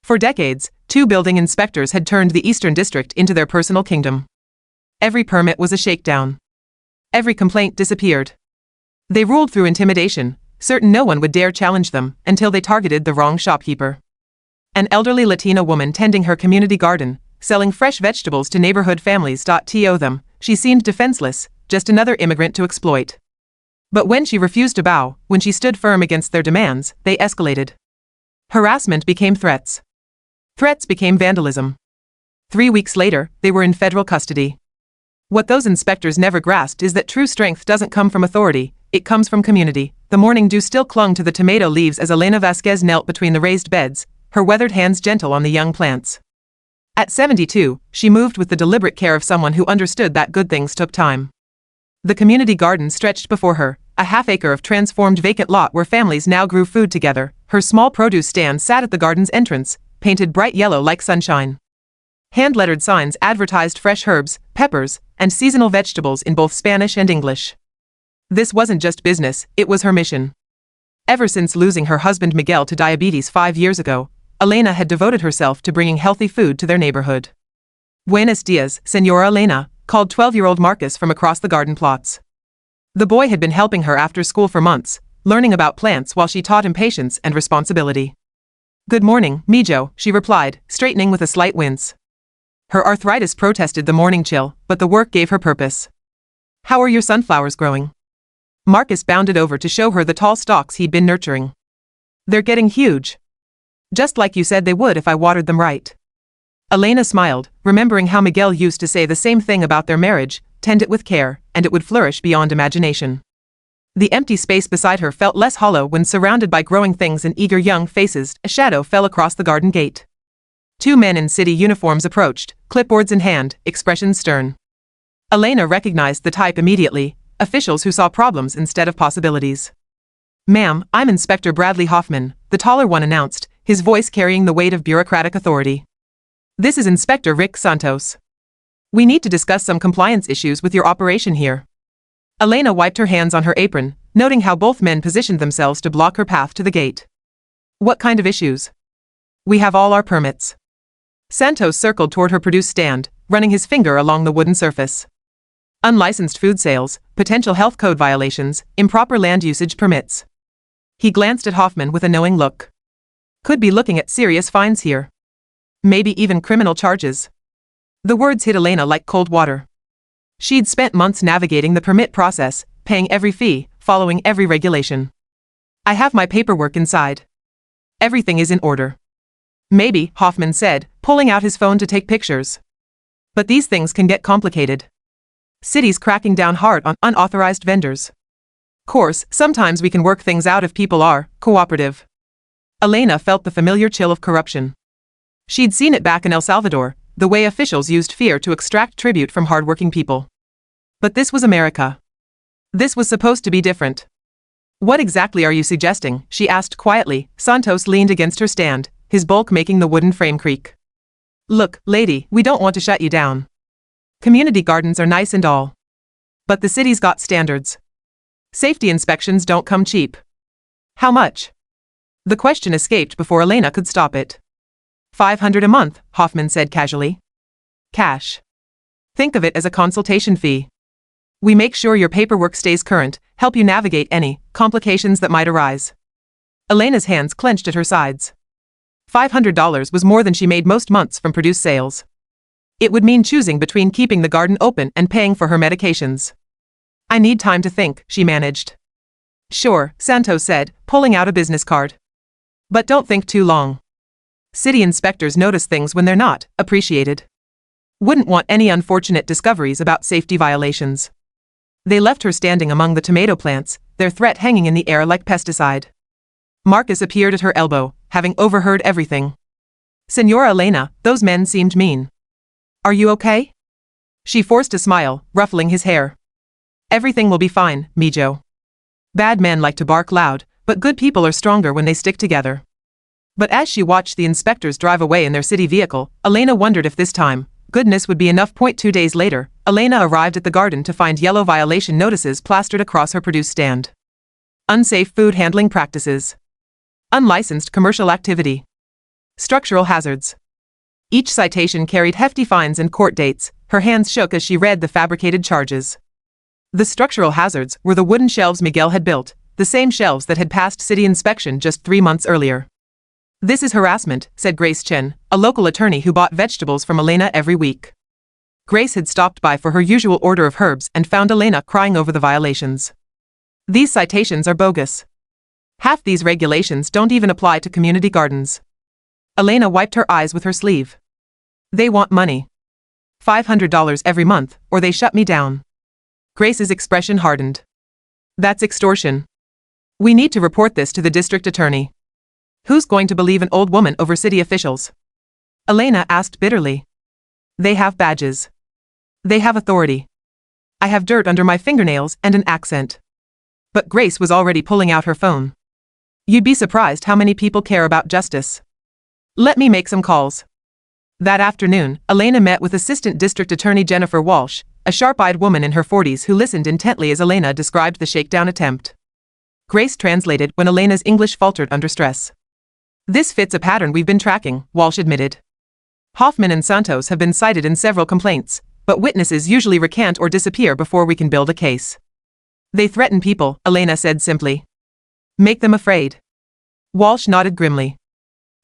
For decades, two building inspectors had turned the Eastern District into their personal kingdom. Every permit was a shakedown. Every complaint disappeared. They ruled through intimidation, certain no one would dare challenge them, until they targeted the wrong shopkeeper. An elderly Latina woman tending her community garden, selling fresh vegetables to neighborhood families. To them, she seemed defenseless, just another immigrant to exploit. But when she refused to bow, when she stood firm against their demands, they escalated. Harassment became threats. Threats became vandalism. 3 weeks later, they were in federal custody. What those inspectors never grasped is that true strength doesn't come from authority, it comes from community. The morning dew still clung to the tomato leaves as Elena Vasquez knelt between the raised beds, her weathered hands gentle on the young plants. At 72, she moved with the deliberate care of someone who understood that good things took time. The community garden stretched before her, a half-acre of transformed vacant lot where families now grew food together. Her small produce stand sat at the garden's entrance, painted bright yellow like sunshine. Hand-lettered signs advertised fresh herbs, peppers, and seasonal vegetables in both Spanish and English. This wasn't just business, it was her mission. Ever since losing her husband Miguel to diabetes 5 years ago, Elena had devoted herself to bringing healthy food to their neighborhood. Buenos dias, Señora Elena, called 12-year-old Marcus from across the garden plots. The boy had been helping her after school for months, learning about plants while she taught him patience and responsibility. Good morning, mijo, she replied, straightening with a slight wince. Her arthritis protested the morning chill, but the work gave her purpose. How are your sunflowers growing? Marcus bounded over to show her the tall stalks he'd been nurturing. They're getting huge. Just like you said they would if I watered them right. Elena smiled, remembering how Miguel used to say the same thing about their marriage, tend it with care, and it would flourish beyond imagination. The empty space beside her felt less hollow when surrounded by growing things and eager young faces. A shadow fell across the garden gate. 2 men in city uniforms approached, clipboards in hand, expressions stern. Elena recognized the type immediately, officials who saw problems instead of possibilities. Ma'am, I'm Inspector Bradley Hoffman, the taller one announced, his voice carrying the weight of bureaucratic authority. This is Inspector Rick Santos. We need to discuss some compliance issues with your operation here. Elena wiped her hands on her apron, noting how both men positioned themselves to block her path to the gate. What kind of issues? We have all our permits. Santos circled toward her produce stand, running his finger along the wooden surface. Unlicensed food sales, potential health code violations, improper land usage permits. He glanced at Hoffman with a knowing look. Could be looking at serious fines here. Maybe even criminal charges. The words hit Elena like cold water. She'd spent months navigating the permit process, paying every fee, following every regulation. I have my paperwork inside. Everything is in order. Maybe, Hoffman said, pulling out his phone to take pictures. But these things can get complicated. Cities cracking down hard on unauthorized vendors. Course, sometimes we can work things out if people are cooperative. Elena felt the familiar chill of corruption. She'd seen it back in El Salvador, the way officials used fear to extract tribute from hardworking people. But this was America. This was supposed to be different. What exactly are you suggesting? She asked quietly. Santos leaned against her stand, his bulk making the wooden frame creak. Look, lady, we don't want to shut you down. Community gardens are nice and all. But the city's got standards. Safety inspections don't come cheap. How much? The question escaped before Elena could stop it. $500 a month, Hoffman said casually. Cash. Think of it as a consultation fee. We make sure your paperwork stays current, help you navigate any complications that might arise. Elena's hands clenched at her sides. $500 was more than she made most months from produce sales. It would mean choosing between keeping the garden open and paying for her medications. I need time to think, she managed. Sure, Santos said, pulling out a business card. But don't think too long. City inspectors notice things when they're not appreciated. Wouldn't want any unfortunate discoveries about safety violations. They left her standing among the tomato plants, their threat hanging in the air like pesticide. Marcus appeared at her elbow, having overheard everything. Señora Elena, those men seemed mean. Are you okay? She forced a smile, ruffling his hair. Everything will be fine, mijo. Bad men like to bark loud, but good people are stronger when they stick together. But as she watched the inspectors drive away in their city vehicle, Elena wondered if this time, goodness would be enough. 2 days later, Elena arrived at the garden to find yellow violation notices plastered across her produce stand. Unsafe food handling practices. Unlicensed commercial activity. Structural hazards. Each citation carried hefty fines and court dates. Her hands shook as she read the fabricated charges. The structural hazards were the wooden shelves Miguel had built, the same shelves that had passed city inspection just 3 months earlier. "This is harassment," said Grace Chen, a local attorney who bought vegetables from Elena every week. Grace had stopped by for her usual order of herbs and found Elena crying over the violations. "These citations are bogus. Half these regulations don't even apply to community gardens." Elena wiped her eyes with her sleeve. "They want money. $500 every month, or they shut me down." Grace's expression hardened. "That's extortion. We need to report this to the district attorney." "Who's going to believe an old woman over city officials?" Elena asked bitterly. "They have badges. They have authority. I have dirt under my fingernails and an accent." But Grace was already pulling out her phone. "You'd be surprised how many people care about justice. Let me make some calls." That afternoon, Elena met with Assistant District Attorney Jennifer Walsh, a sharp-eyed woman in her 40s who listened intently as Elena described the shakedown attempt. Grace translated when Elena's English faltered under stress. "This fits a pattern we've been tracking," Walsh admitted. "Hoffman and Santos have been cited in several complaints, but witnesses usually recant or disappear before we can build a case. They threaten people," Elena said simply. "Make them afraid." Walsh nodded grimly.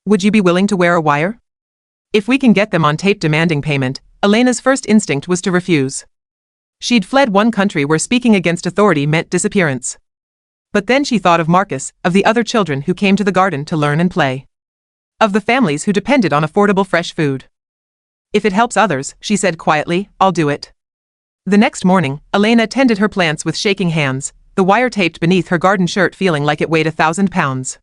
"Would you be willing to wear a wire?" "If we can get them on tape demanding payment," Elena's first instinct was to refuse. She'd fled one country where speaking against authority meant disappearance. But then she thought of Marcus, of the other children who came to the garden to learn and play. Of the families who depended on affordable fresh food. "If it helps others," she said quietly, "I'll do it." The next morning, Elena tended her plants with shaking hands, the wire taped beneath her garden shirt feeling like it weighed 1,000 pounds.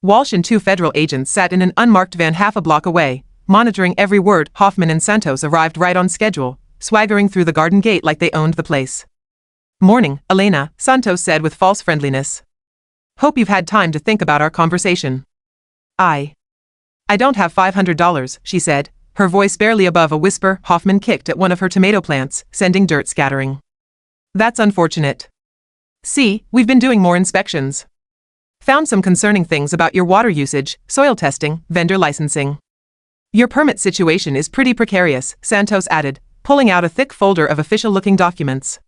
Walsh and 2 federal agents sat in an unmarked van half a block away, monitoring every word. Hoffman and Santos arrived right on schedule, swaggering through the garden gate like they owned the place. "Morning, Elena," Santos said with false friendliness. "Hope you've had time to think about our conversation." I don't have $500, she said, her voice barely above a whisper. Hoffman kicked at one of her tomato plants, sending dirt scattering. "That's unfortunate. See, we've been doing more inspections. Found some concerning things about your water usage, soil testing, vendor licensing. Your permit situation is pretty precarious," Santos added, pulling out a thick folder of official-looking documents.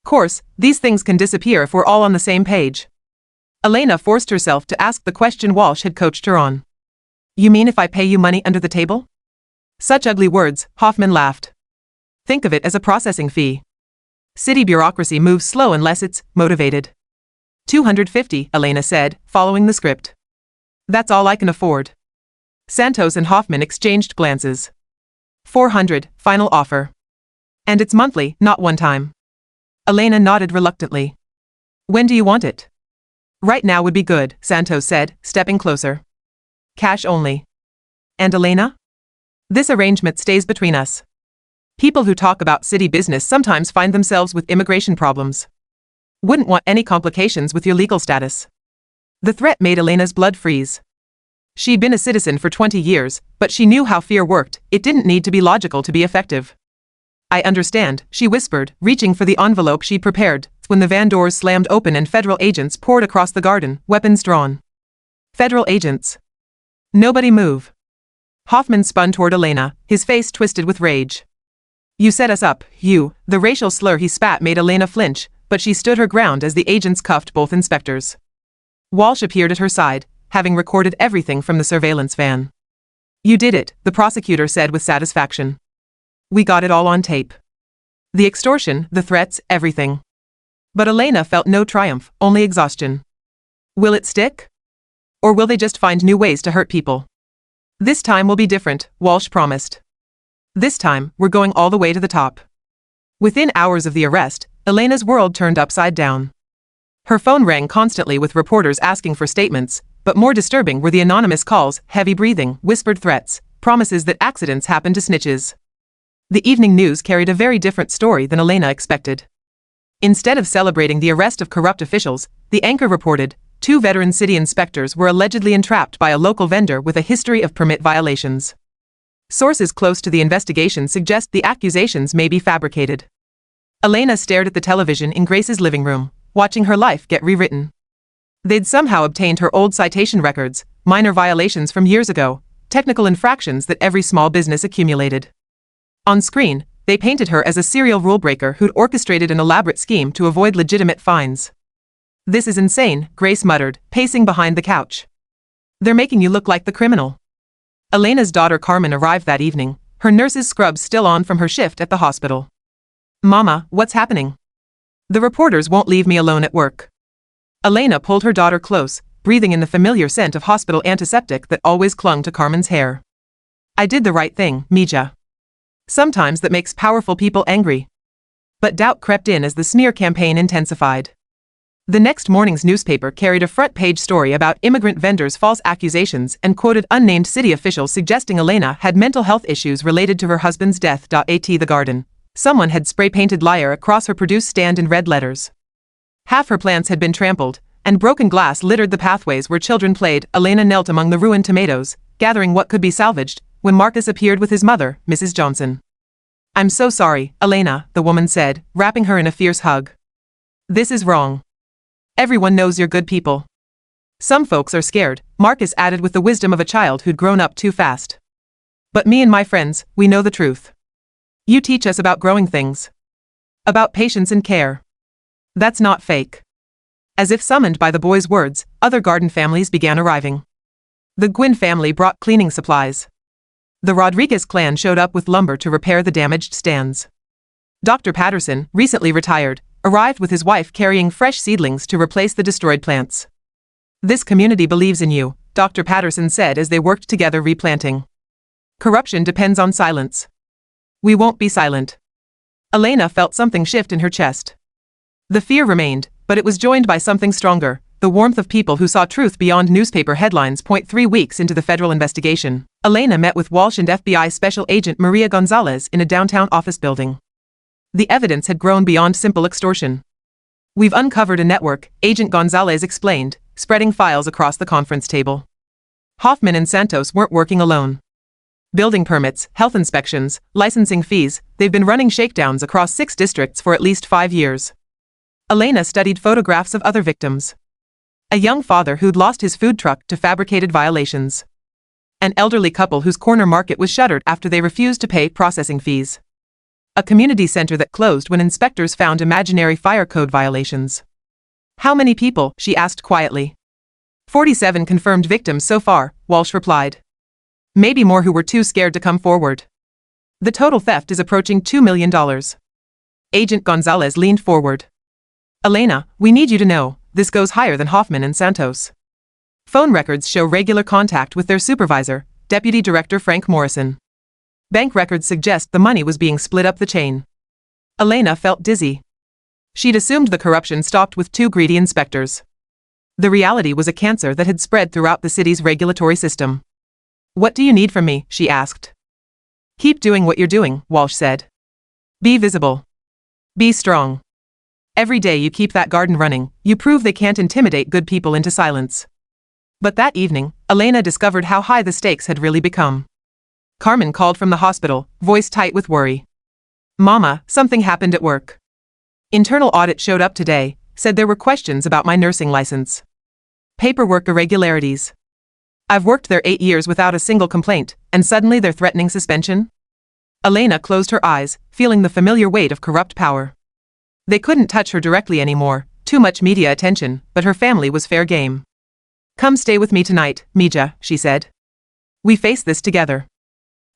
"Course, these things can disappear if we're all on the same page." Elena forced herself to ask the question Walsh had coached her on. "You mean if I pay you money under the table?" "Such ugly words," Hoffman laughed. "Think of it as a processing fee. City bureaucracy moves slow unless it's motivated." $250, Elena said, following the script. "That's all I can afford." Santos and Hoffman exchanged glances. $400, final offer. "And it's monthly, not one time." Elena nodded reluctantly. "When do you want it?" "Right now would be good," Santos said, stepping closer. "Cash only." "And Elena?" "This arrangement stays between us. People who talk about city business sometimes find themselves with immigration problems. Wouldn't want any complications with your legal status." The threat made Elena's blood freeze. She'd been a citizen for 20 years, but she knew how fear worked. It didn't need to be logical to be effective. "I understand," she whispered, reaching for the envelope she'd prepared, when the van doors slammed open and federal agents poured across the garden, weapons drawn. "Federal agents. Nobody move." Hoffman spun toward Elena, his face twisted with rage. "You set us up, you." The racial slur he spat made Elena flinch, but she stood her ground as the agents cuffed both inspectors. Walsh appeared at her side, having recorded everything from the surveillance van. "You did it," the prosecutor said with satisfaction. "We got it all on tape. The extortion, the threats, everything." But Elena felt no triumph, only exhaustion. Will it stick? Or will they just find new ways to hurt people? "This time will be different," Walsh promised. "This time, we're going all the way to the top." Within hours of the arrest, Elena's world turned upside down. Her phone rang constantly with reporters asking for statements, but more disturbing were the anonymous calls, heavy breathing, whispered threats, promises that accidents happen to snitches. The evening news carried a very different story than Elena expected. Instead of celebrating the arrest of corrupt officials, the anchor reported, 2 veteran city inspectors were allegedly entrapped by a local vendor with a history of permit violations. Sources close to the investigation suggest the accusations may be fabricated. Elena stared at the television in Grace's living room, watching her life get rewritten. They'd somehow obtained her old citation records, minor violations from years ago, technical infractions that every small business accumulated. On screen, they painted her as a serial rule-breaker who'd orchestrated an elaborate scheme to avoid legitimate fines. "This is insane," Grace muttered, pacing behind the couch. "They're making you look like the criminal." Elena's daughter Carmen arrived that evening, her nurse's scrubs still on from her shift at the hospital. "Mama, what's happening? The reporters won't leave me alone at work." Elena pulled her daughter close, breathing in the familiar scent of hospital antiseptic that always clung to Carmen's hair. "I did the right thing, Mija. Sometimes that makes powerful people angry." But doubt crept in as the smear campaign intensified. The next morning's newspaper carried a front-page story about immigrant vendors' false accusations and quoted unnamed city officials suggesting Elena had mental health issues related to her husband's death. The garden. Someone had spray-painted liar across her produce stand in red letters. Half her plants had been trampled, and broken glass littered the pathways where children played. Elena knelt among the ruined tomatoes, gathering what could be salvaged, when Marcus appeared with his mother, Mrs. Johnson. "I'm so sorry, Elena," the woman said, wrapping her in a fierce hug. "This is wrong. Everyone knows you're good people." "Some folks are scared," Marcus added with the wisdom of a child who'd grown up too fast. "But me and my friends, we know the truth. You teach us about growing things. About patience and care. That's not fake." As if summoned by the boy's words, other garden families began arriving. The Gwynn family brought cleaning supplies. The Rodriguez clan showed up with lumber to repair the damaged stands. Dr. Patterson, recently retired, arrived with his wife carrying fresh seedlings to replace the destroyed plants. "This community believes in you," Dr. Patterson said as they worked together replanting. "Corruption depends on silence. We won't be silent." Elena felt something shift in her chest. The fear remained, but it was joined by something stronger, the warmth of people who saw truth beyond newspaper headlines. 3 weeks into the federal investigation, Elena met with Walsh and FBI Special Agent Maria Gonzalez in a downtown office building. The evidence had grown beyond simple extortion. "We've uncovered a network," Agent Gonzalez explained, spreading files across the conference table. Hoffman and Santos weren't working alone. Building permits, health inspections, licensing fees, they've been running shakedowns across 6 districts for at least 5 years. Elena studied photographs of other victims. A young father who'd lost his food truck to fabricated violations. An elderly couple whose corner market was shuttered after they refused to pay processing fees. A community center that closed when inspectors found imaginary fire code violations. "How many people?" she asked quietly. 47 confirmed victims so far, Walsh replied. "Maybe more who were too scared to come forward. The total theft is approaching $2 million. Agent Gonzalez leaned forward. "Elena, we need you to know, this goes higher than Hoffman and Santos. Phone records show regular contact with their supervisor, Deputy Director Frank Morrison. Bank records suggest the money was being split up the chain." Elena felt dizzy. She'd assumed the corruption stopped with 2 greedy inspectors. The reality was a cancer that had spread throughout the city's regulatory system. "What do you need from me?" she asked. "Keep doing what you're doing," Walsh said. "Be visible. Be strong. Every day you keep that garden running, you prove they can't intimidate good people into silence." But that evening, Elena discovered how high the stakes had really become. Carmen called from the hospital, voice tight with worry. "Mama, something happened at work. Internal audit showed up today, said there were questions about my nursing license. Paperwork irregularities. I've worked there 8 years without a single complaint, and suddenly they're threatening suspension?" Elena closed her eyes, feeling the familiar weight of corrupt power. They couldn't touch her directly anymore, too much media attention, but her family was fair game. "Come stay with me tonight, Mija," she said. "We face this together."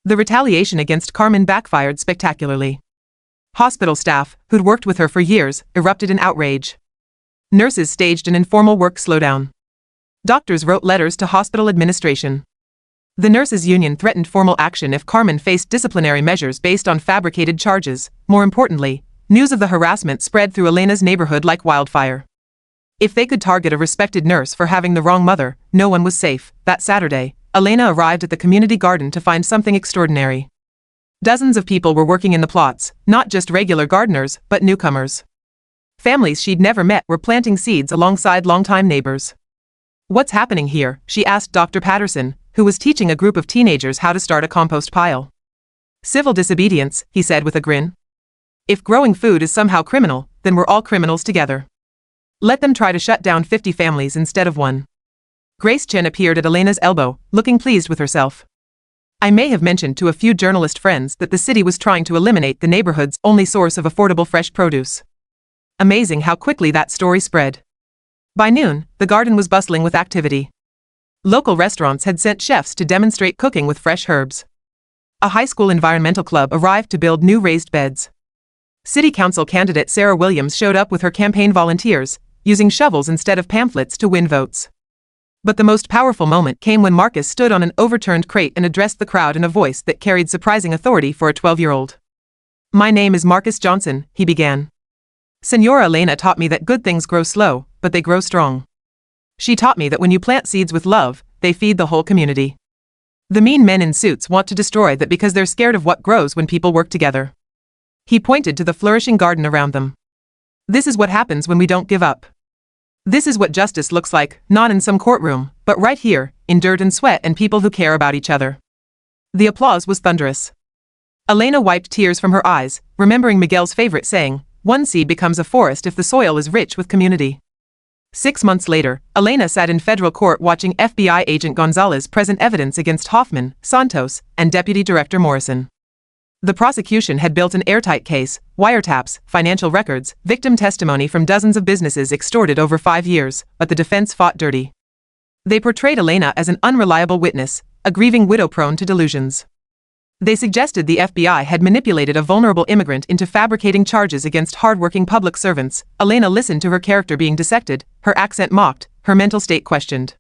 The retaliation against Carmen backfired spectacularly. Hospital staff, who'd worked with her for years, erupted in outrage. Nurses staged an informal work slowdown. Doctors wrote letters to hospital administration. The nurses' union threatened formal action if Carmen faced disciplinary measures based on fabricated charges. More importantly, news of the harassment spread through Elena's neighborhood like wildfire. If they could target a respected nurse for having the wrong mother, no one was safe. That Saturday, Elena arrived at the community garden to find something extraordinary. Dozens of people were working in the plots, not just regular gardeners, but newcomers. Families she'd never met were planting seeds alongside longtime neighbors. "What's happening here?" she asked Dr. Patterson, who was teaching a group of teenagers how to start a compost pile. "Civil disobedience," he said with a grin. "If growing food is somehow criminal, then we're all criminals together. Let them try to shut down 50 families instead of 1. Grace Chen appeared at Elena's elbow, looking pleased with herself. I may have mentioned to a few journalist friends that the city was trying to eliminate the neighborhood's only source of affordable fresh produce. Amazing how quickly that story spread. By noon, the garden was bustling with activity. Local restaurants had sent chefs to demonstrate cooking with fresh herbs. A high school environmental club arrived to build new raised beds. City council candidate Sarah Williams showed up with her campaign volunteers, using shovels instead of pamphlets to win votes. But the most powerful moment came when Marcus stood on an overturned crate and addressed the crowd in a voice that carried surprising authority for a 12-year-old. "My name is Marcus Johnson," he began. "Senora Elena taught me that good things grow slow, but they grow strong. She taught me that when you plant seeds with love, they feed the whole community. The mean men in suits want to destroy that because they're scared of what grows when people work together." He pointed to the flourishing garden around them. "This is what happens when we don't give up. This is what justice looks like, not in some courtroom, but right here, in dirt and sweat and people who care about each other." The applause was thunderous. Elena wiped tears from her eyes, remembering Miguel's favorite saying, "One seed becomes a forest if the soil is rich with community." 6 months later, Elena sat in federal court watching FBI agent Gonzalez present evidence against Hoffman, Santos, and Deputy Director Morrison. The prosecution had built an airtight case: wiretaps, financial records, victim testimony from dozens of businesses extorted over 5 years, but the defense fought dirty. They portrayed Elena as an unreliable witness, a grieving widow prone to delusions. They suggested the FBI had manipulated a vulnerable immigrant into fabricating charges against hardworking public servants. Elena listened to her character being dissected, her accent mocked, her mental state questioned.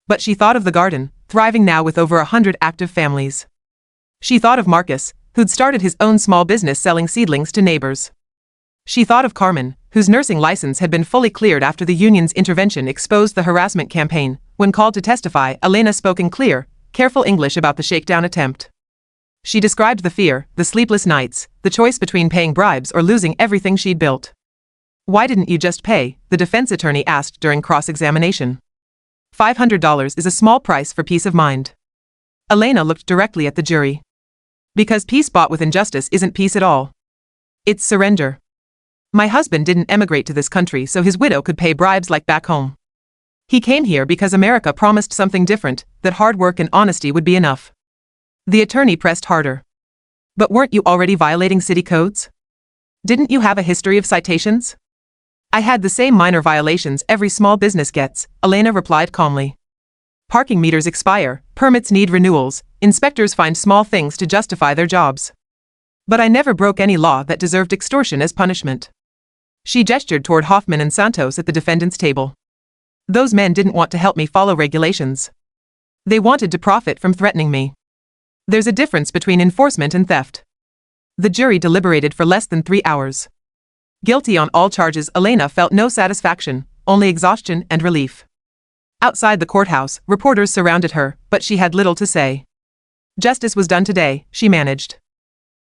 But she thought of the garden, thriving now with over 100 active families. She thought of Marcus, who'd started his own small business selling seedlings to neighbors. She thought of Carmen, whose nursing license had been fully cleared after the union's intervention exposed the harassment campaign. When called to testify, Elena spoke in clear, careful English about the shakedown attempt. She described the fear, the sleepless nights, the choice between paying bribes or losing everything she'd built. "Why didn't you just pay?" the defense attorney asked during cross-examination. $500 is a small price for peace of mind. Elena looked directly at the jury. "Because peace bought with injustice isn't peace at all. It's surrender. My husband didn't emigrate to this country so his widow could pay bribes like back home. He came here because America promised something different, that hard work and honesty would be enough." The attorney pressed harder. "But weren't you already violating city codes? Didn't you have a history of citations?" "I had the same minor violations every small business gets," Elena replied calmly. "Parking meters expire, permits need renewals, inspectors find small things to justify their jobs. But I never broke any law that deserved extortion as punishment." She gestured toward Hoffman and Santos at the defendant's table. "Those men didn't want to help me follow regulations. They wanted to profit from threatening me. There's a difference between enforcement and theft." The jury deliberated for less than 3 hours. Guilty on all charges, Elena felt no satisfaction, only exhaustion and relief. Outside the courthouse, reporters surrounded her, but she had little to say. Justice was done today, she managed.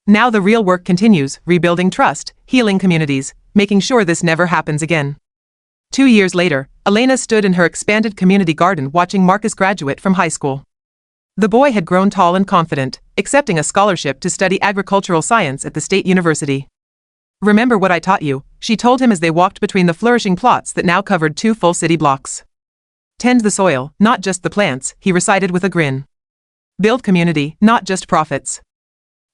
Now the real work continues: rebuilding trust, healing communities, making sure this never happens again. 2 years later, Elena stood in her expanded community garden watching Marcus graduate from high school. The boy had grown tall and confident, accepting a scholarship to study agricultural science at the state university. "Remember what I taught you," she told him as they walked between the flourishing plots that now covered 2 full city blocks. "Tend the soil, not just the plants," he recited with a grin. "Build community, not just profits.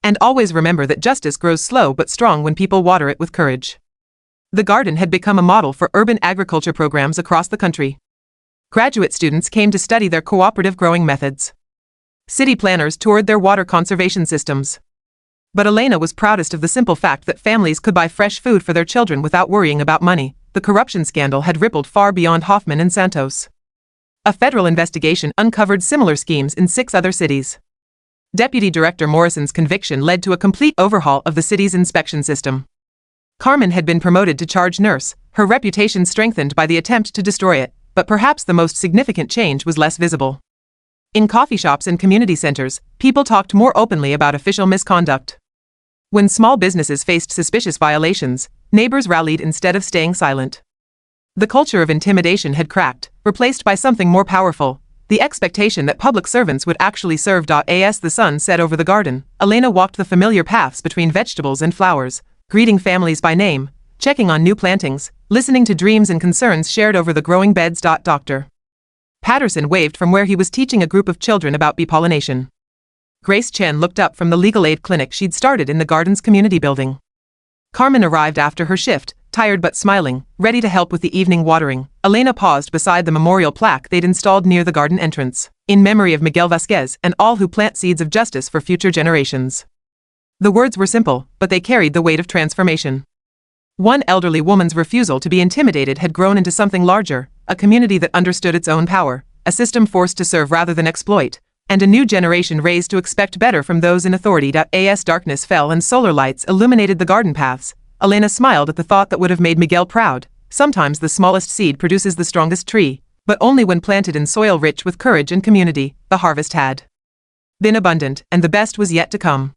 And always remember that justice grows slow but strong when people water it with courage." The garden had become a model for urban agriculture programs across the country. Graduate students came to study their cooperative growing methods. City planners toured their water conservation systems. But Elena was proudest of the simple fact that families could buy fresh food for their children without worrying about money. The corruption scandal had rippled far beyond Hoffman and Santos. A federal investigation uncovered similar schemes in 6 other cities. Deputy Director Morrison's conviction led to a complete overhaul of the city's inspection system. Carmen had been promoted to charge nurse, her reputation strengthened by the attempt to destroy it, but perhaps the most significant change was less visible. In coffee shops and community centers, people talked more openly about official misconduct. When small businesses faced suspicious violations, neighbors rallied instead of staying silent. The culture of intimidation had cracked, replaced by something more powerful: the expectation that public servants would actually serve. As the sun set over the garden, Elena walked the familiar paths between vegetables and flowers, greeting families by name, checking on new plantings, listening to dreams and concerns shared over the growing beds. Dr. Patterson waved from where he was teaching a group of children about bee pollination. Grace Chen looked up from the legal aid clinic she'd started in the garden's community building. Carmen arrived after her shift, tired but smiling, ready to help with the evening watering. Elena paused beside the memorial plaque they'd installed near the garden entrance, in memory of Miguel Vasquez and all who plant seeds of justice for future generations. The words were simple, but they carried the weight of transformation. One elderly woman's refusal to be intimidated had grown into something larger, a community that understood its own power, a system forced to serve rather than exploit, and a new generation raised to expect better from those in authority. As darkness fell and solar lights illuminated the garden paths, Elena smiled at the thought that would have made Miguel proud. Sometimes the smallest seed produces the strongest tree, but only when planted in soil rich with courage and community. The harvest had been abundant, and the best was yet to come.